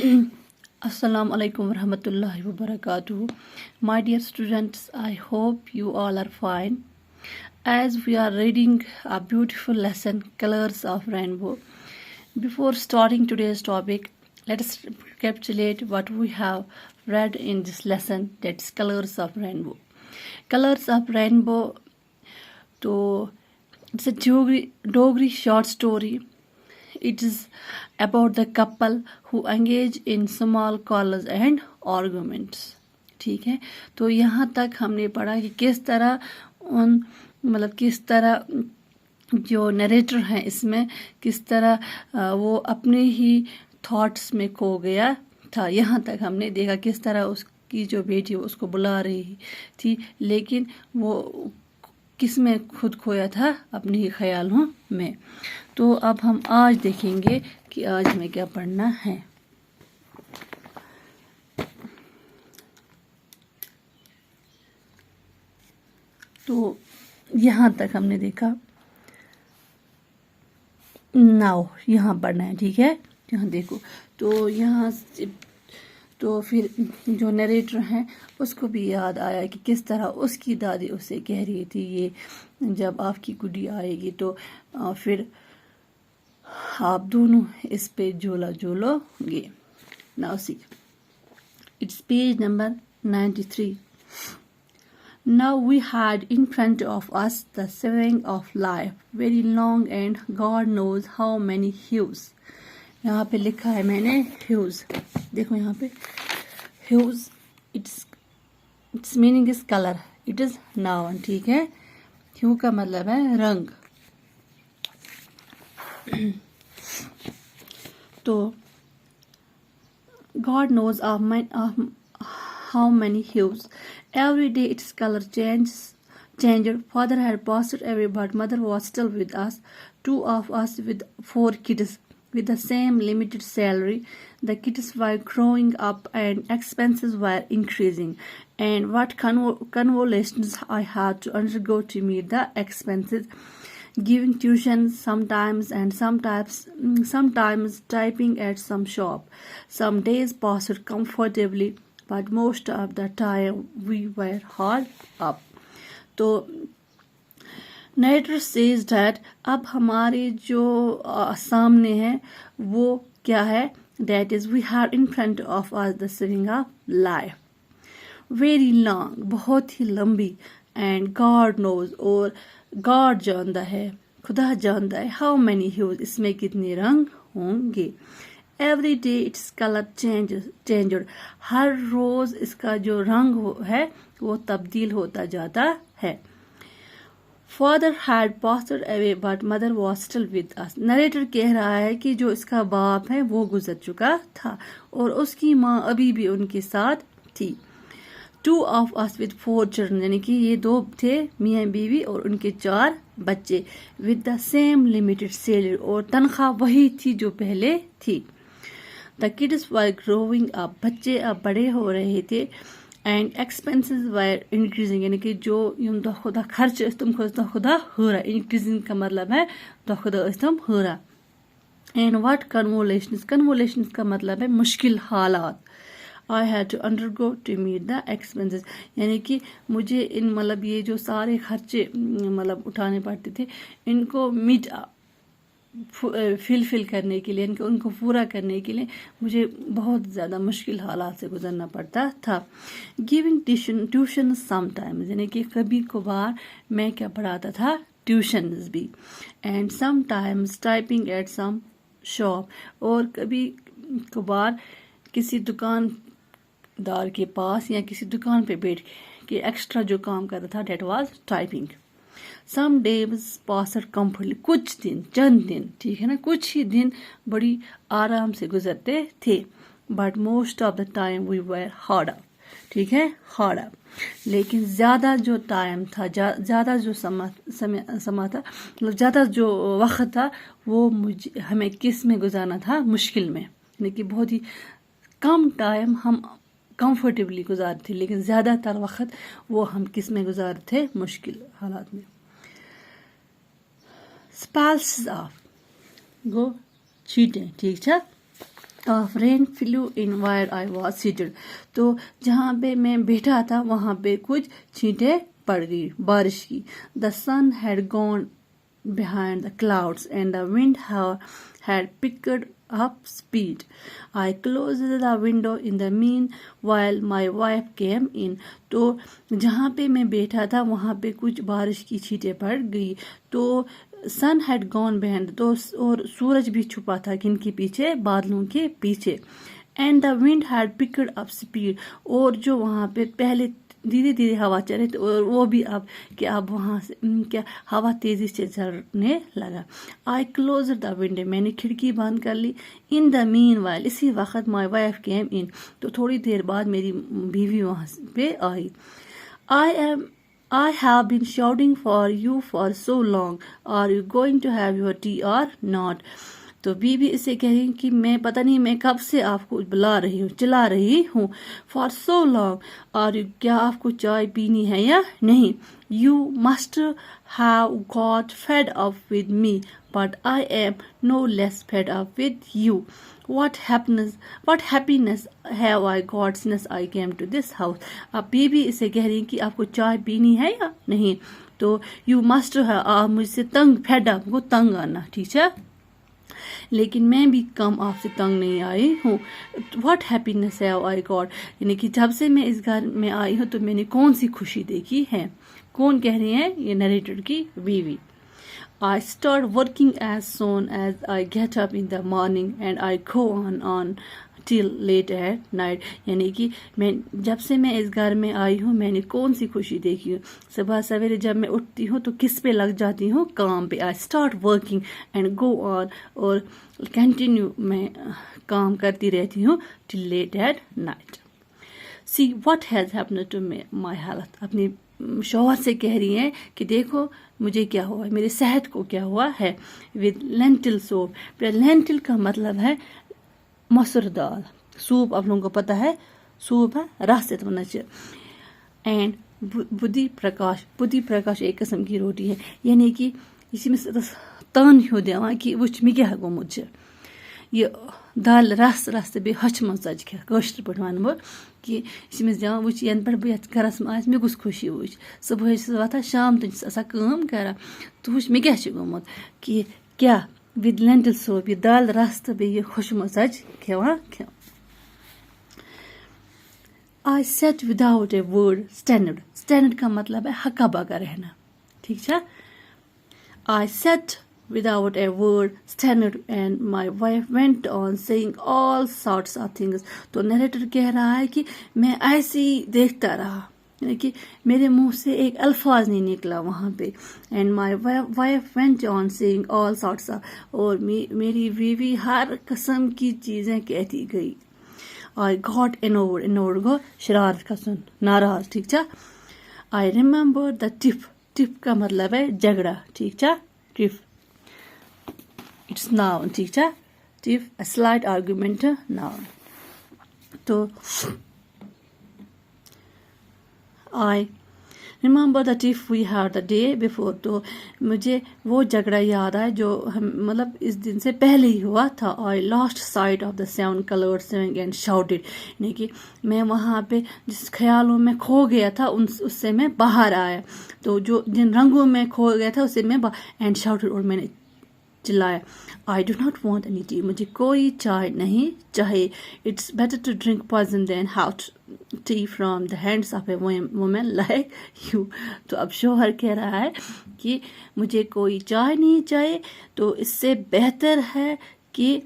Assalamu alaikum warahmatullahi wabarakatuh. My dear students, I hope you all are fine. As we are reading a beautiful lesson, Colors of Rainbow. Before starting today's topic, let us recapitulate what we have read in this lesson, that's Colors of Rainbow. Colors of Rainbow, it's a Dogri short story. It is about the couple who engage in small quarrels and arguments. ठीक है, तो यहाँ तक हमने पढ़ा कि किस तरह किस तरह जो नरेटर हैं इसमें किस तरह वो अपने ही थॉट्स में खो गया था. यहाँ तक हमने देखा किस तरह उसकी जो बेटी उसको बुला रही थी, लेकिन वो किस में खुद खोया था, अपने ही ख्यालों में. तो अब हम आज देखेंगे कि आज हमें क्या पढ़ना है. तो यहाँ तक हमने देखा. नाउ यहाँ पढ़ना है, ठीक है. यहाँ देखो, तो यहाँ से तो फिर जो नरेटर हैं उसको भी याद आया कि किस तरह उसकी दादी उसे कह रही थी, ये जब आपकी गुड्डी आएगी तो फिर आप दोनों इस पे झोला झूलोगे. Now see, it's page number 93. Now we had in front of us the sewing of life, very long and God knows how many hues. यहाँ पे लिखा है मैंने hues. देखो यहाँ पे hues, its meaning is color. It is noun, ठीक है. hue का मतलब है रंग. तो God knows how many hues. Every day its color changed. Father had passed away, but mother was still with us. Two of us with 4 kids with the same limited salary. The kids were growing up and expenses were increasing. And what convolutions I had to undergo to meet the expenses. Giving tuition sometimes and sometimes typing at some shop. Some days passed comfortably, but most of the time we were hard up. तो narrator says that अब हमारे जो सामने है वो क्या है, that is we have in front of us the sewing of life, very long, बहुत ही लंबी, and God knows, और God जानता है, खुदा जानता है, how many hues, इसमें कितने रंग होंगे. Every day its color changed. हर रोज इसका जो रंग है वो तब्दील होता जाता है. Father had passed away, but mother was still with us. Narrator कह रहा है कि जो इसका बाप है वो गुजर चुका था और उसकी माँ अभी भी उनके साथ थी. 2 of us with 4 children, यानी कि ये 2 थे, मियाँ बीवी और उनके 4 बच्चे. with the same limited salary, और तनख्वाह वही थी जो पहले थी. The kids were growing up, बच्चे अब बड़े हो रहे थे. And expenses were increasing, यानी कि जो यूं दा खुदा खर्च तुम खुदा हो रहा. increasing का मतलब है दा खुदा तुम हो रहा. And what convolutions का मतलब है मुश्किल हालात. I had to undergo to meet the expenses, यानी कि मुझे इन ये जो सारे खर्चे उठाने पड़ते थे, इनको फिल करने के लिए, इनको उनको पूरा करने के लिए मुझे बहुत ज़्यादा मुश्किल हालात से गुजरना पड़ता था. गिविंग ट्यूशन समटाइम्स, यानी कि कभी कभार मैं क्या पढ़ाता था, ट्यूशन्स भी. And sometimes typing at some shop, और कभी कभार किसी दुकानदार के पास या किसी दुकान पे बैठ के एक्स्ट्रा जो काम करता था, that was typing. Some days passed comfortably, कुछ दिन, चंद दिन, ठीक है ना, कुछ ही दिन बड़ी आराम से गुजरते थे. But most of the time we were hard up, ठीक है, hard up. लेकिन ज़्यादा जो टाइम था, ज़्यादा जो समा था, ज़्यादा जो वक्त था, वो हमें किस में गुजारना था, मुश्किल में. यानी कि बहुत ही कम टाइम हम कंफर्टेबली गुजारते थे, लेकिन ज़्यादातर वक्त वो हम किस में गुजारते थे, मुश्किल हालात में. Spells of, गो छीटें, ठीक है. of rain flew in where I was seated. तो जहाँ पे मैं बैठा था वहाँ पे कुछ छींटे पड़ गई बारिश की. The sun had gone behind the clouds and the wind had picked up speed. I closed the window in the meanwhile my wife came in. तो जहाँ पे मैं बैठा था वहाँ पे कुछ बारिश की छींटे पड़ गई. तो सन हैड गॉन बिहाइंड, तो और सूरज भी छुपा था किनके पीछे, बादलों के पीछे. And the wind had picked up speed, और जो वहाँ पे पहले धीरे धीरे हवा चले तो और वो भी अब कि अब वहाँ से क्या हवा तेजी से चलने लगा. आई क्लोज द विंडो, मैंने खिड़की बंद कर ली. इन द मीन वाइल, इसी वक्त माई वाइफ केम इन, तो थोड़ी देर बाद मेरी बीवी वहाँ पे आई. I have been shouting for you for so long. Are you going to have your tea or not? तो बीबी इसे कह रही कि मैं पता नहीं मैं कब से आपको बुला रही हूँ, चिल्ला रही हूँ. For so long. और क्या आपको चाय पीनी है या नहीं? You must have got fed up with me, but I am no less fed up with you. What happiness have I got since I came to this house? अब बीबी इसे कह रही कि आपको चाय पीनी है या नहीं. तो you must have, आप मुझसे तंग, fed up को तंग आना, ठीक है, लेकिन मैं भी कम आपसे तंग नहीं आई हूँ. What happiness have I got, यानी कि जब से मैं इस घर में आई हूँ तो मैंने कौन सी खुशी देखी है. कौन कह रही है? ये नरेटर की बीवी. I start working as soon as I get up in the morning and I go on till late at night. यानी कि मैं जब से मैं इस घर में आई हूँ मैंने कौन सी खुशी देखी हूँ. सुबह सवेरे जब मैं उठती हूँ तो किस पे लग जाती हूँ? काम पे. I start working and go on, और continue मैं काम करती रहती हूँ till late at night. See what has happened to my health. अपनी शौहर से कह रही हैं कि देखो मुझे क्या हुआ, मेरी सेहत को क्या हुआ है. With lentil soup. लेंटिल का मतलब है मसूर दाल. सूप आप लोगों को पता है, सूप है रस से बनना चाहिए. एंड बुद्धि प्रकाश एक किस्म की रोटी है, यानी कि इसमें तन हो दिया कि वुच मे क्या गोमुत ये दाल रस बे हच मन सज क्या कशर पे वन बह कि दिवान वुच यन पे बह गरस मे मे गुस खुशी वुच. सुबह वथान शाम तक कम करा तो वुच मे क्या गोमुत कि क्या विद लेंटिल सूप, ये दाल रस तो बे खुश मन सज खेवा. I set without a word standard का मतलब है हका बका रहना, ठीक है. I set without a word standard and my wife went on saying all sorts of things. तो नरेटर कह रहा है कि मैं ऐसे ही देखता रहा, यानी कि मेरे मुंह से एक अल्फाज नहीं निकला वहाँ पे. and my wife went on saying all sorts of, और मेरी बीवी हर किस्म की चीज़ें कहती गई. I got annoyed को शरारत का सुन, नाराज, ठीक है. I remember the tip का मतलब है झगड़ा, ठीक है. tip it's noun, ठीक है. Tiff a slight argument noun. तो I remember the tiff we had the day before. तो मुझे वो झगड़ा याद आया जो हम मतलब इस दिन से पहले ही हुआ था. I lost sight of the seven colored swing and shouted. यानी कि मैं वहाँ पे जिस ख्यालों में खो गया था उससे मैं बाहर आया. तो जो जिन रंगों में खो गया था उससे मैं and shouted, और मैंने चिल्लाया. I do not want any tea. मुझे कोई चाय नहीं चाहिए. It's better to drink poison than hot tea from the hands of a woman like you. तो अब शोहर कह रहा है कि मुझे कोई चाय नहीं चाहिए, तो इससे बेहतर है कि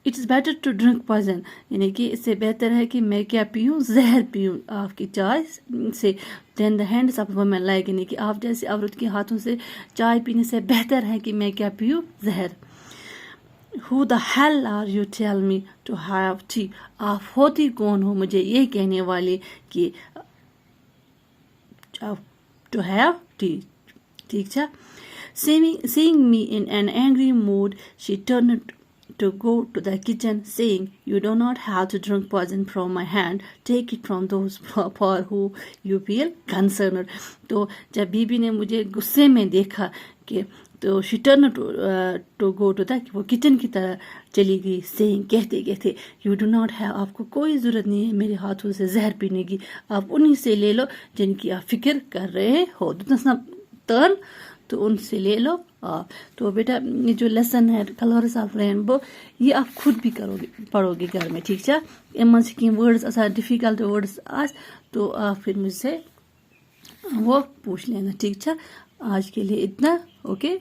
it's better to drink poison, यानी कि इससे बेहतर है कि मैं क्या पीऊँ, जहर पीऊँ आपकी चाय से. Then the hands of women like, यानी कि आप जैसे औरत के हाथों से चाय पीने से बेहतर है कि मैं क्या पीऊँ, जहर. Who the hell are you tell me to have tea? आप होती कौन हो मुझे ये कहने वाले कि to have tea, ठीक है. Seeing me in an angry mood, she turned to go to the kitchen, saying, you do not have to drink poison from my hand. Take it from those for who you feel concerned. तो जब बीबी ने मुझे गुस्से में देखा कि تو شی turn to go to کہ وہ کچن کی طرح چلی گئی سینگ کہتے کہتے یو ڈو ناٹ ہیو آپ کو کوئی ضرورت نہیں ہے میرے ہاتھوں سے زہر پینے کی آپ انہی سے لے لو جن کی آپ فکر کر رہے ہو ٹرن تو ان سے لے لو آپ. تو بیٹا یہ جو لیسن ہے کلرز آف رینبو یہ آپ خود بھی پڑھو گے گھر میں ٹھیک ہے. ان سے کم ورڈز ڈیفیکلٹ ورڈز تو آپ پھر مجھ سے وہ پوچھ لینا ٹھیک ہے. آج کے لیے اتنا اوکے.